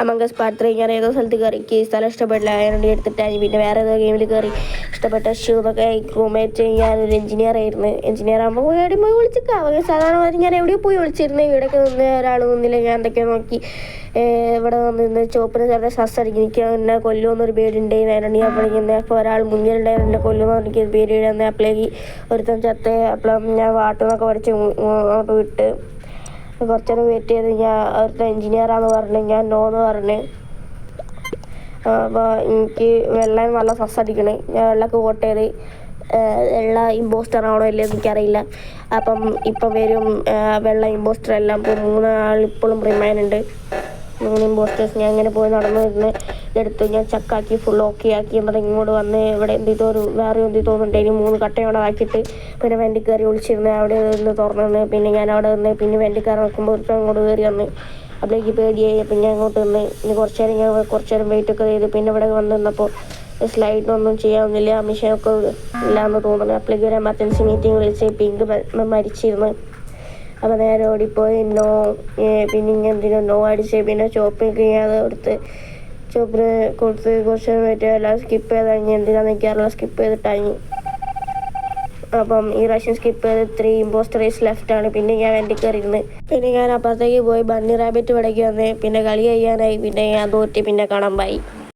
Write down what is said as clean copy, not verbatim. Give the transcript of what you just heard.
Among Us part 3 ഞാൻ ഏതോ സ്ഥലത്ത് കയറി സ്ഥലം ഇഷ്ടപ്പെട്ടില്ല, അതിനുവേണ്ടി എടുത്തിട്ടായി. പിന്നെ വേറെ ഏതോ ഗെയിമിൽ കയറി ഇഷ്ടപ്പെട്ട ഷൂന്നൊക്കെ റൂംമേറ്റ്. ഞാനൊരു എഞ്ചിനീയർ ആയിരുന്നു. എഞ്ചിനീയർ ആകുമ്പോൾ എവിടെയും പോയി വിളിച്ചിരിക്കാം. സാധാരണ ഞാൻ എവിടെയും പോയി വിളിച്ചിരുന്നു. ഇവിടെയൊക്കെ നിന്ന് ഒരാൾ നിന്നില്ല. ഞാൻ എന്തൊക്കെയോ നോക്കി ഇവിടെ നിന്ന് ചോപ്പിന് ചെറുതെ സസ്സടിക്കും. എനിക്ക് എന്നെ കൊല്ലുമെന്നൊരു പേടിയുണ്ടായിരുന്നു. അതിനുണ്ട് ഞാൻ പഠിക്കുന്നത്. അപ്പോൾ ഒരാൾ മുന്നിലുണ്ടായിരുന്നു എന്നെ കൊല്ലുമെന്ന് എനിക്ക് പേടി വന്നത്. അപ്പോഴേക്ക് ഒരുത്തൻ ചത്ത്. അപ്പോഴും ഞാൻ വാട്ടുന്നൊക്കെ പഠിച്ച് അങ്ങോട്ട് വിട്ട് കുറച്ച് നേരം വെയിറ്റ് ചെയ്ത് ഞാൻ ഒരുത്തൻ എഞ്ചിനീയറാന്ന് പറഞ്ഞു. ഞാൻ നോന്ന് പറഞ്ഞ്. അപ്പോൾ എനിക്ക് വെള്ളം നല്ല സസ്സടിക്കണേ. ഞാൻ വെള്ളമൊക്കെ വോട്ട് ചെയ്ത് വെള്ള ഇമ്പോസ്റ്റർ ആണോ അല്ലേ എനിക്കറിയില്ല. ഇപ്പം വരും വെള്ള ഇമ്പോസ്റ്റർ എല്ലാം. ഇപ്പോൾ 3 ആൾ ഇപ്പോഴും റിമൈനുണ്ട്. 3 ഇമ്പോസ്റ്റേഴ്സ്. ഞാൻ അങ്ങനെ പോയി നടന്നു വരുന്ന ഇതെടുത്ത് ഞാൻ ചക്കാക്കി ഫുൾ ഓക്കെ ആക്കി. എന്നിട്ട് ഇങ്ങോട്ട് വന്ന് ഇവിടെ വേറെ എന്ത് തോന്നുന്നുണ്ട്. ഇനി 3 കട്ടയോടെ ആക്കിയിട്ട് പിന്നെ വെണ്ടി കയറി വിളിച്ചിരുന്ന് അവിടെ നിന്ന് തുറന്നു. പിന്നെ ഞാൻ അവിടെ നിന്ന് പിന്നെ വെണ്ടി കയറി നോക്കുമ്പോൾ ഒരുത്തം അങ്ങോട്ട് കയറി വന്ന്. അപ്പോഴേക്ക് പേടിയായി. പിന്നെ ഞാൻ അങ്ങോട്ട് നിന്ന് ഇനി കുറച്ച് നേരം വെയിറ്റൊക്കെ ചെയ്ത് പിന്നെ ഇവിടെ വന്ന് നിന്നപ്പോൾ സ്ലൈഡിനൊന്നും ചെയ്യാവുന്നില്ല. മിഷനൊക്കെ ഇല്ലയെന്ന് തോന്നുന്നു. അപ്പോഴേക്ക് ഒരു എമർജൻസി മീറ്റിംഗ് വിളിച്ച് പിങ്ക് മരിച്ചിരുന്നു. അപ്പോൾ നേരെ ഓടിപ്പോയി പിന്നെ ഇങ്ങനെ നോ അടിച്ച് പിന്നെ ചോപ്പിലേക്ക് ഞാൻ കൊടുത്ത് ചോപ്പിന് കൊടുത്ത് കുറച്ച് നേരം എല്ലാം സ്കിപ്പ് ചെയ്ത് കഴിഞ്ഞ് എന്തിനാണെന്ന് എനിക്കറിയില്ല. സ്കിപ്പ് ചെയ്തിട്ടായി. അപ്പം ഈ പ്രാവശ്യം സ്കിപ്പ് ചെയ്ത് 3 ഇമ്പോസ്റ്ററേഴ്സ് ലെഫ്റ്റാണ്. പിന്നെ ഞാൻ വണ്ടി കയറിയിരുന്നു. പിന്നെ ഞാൻ അപ്പുറത്തേക്ക് പോയി ബണ്ണി റാബിറ്റ് ഇവിടേക്ക് വന്ന് പിന്നെ കളി കഴിയാനായി. പിന്നെ ഞാൻ തോറ്റി. പിന്നെ കാണാൻ പോയി.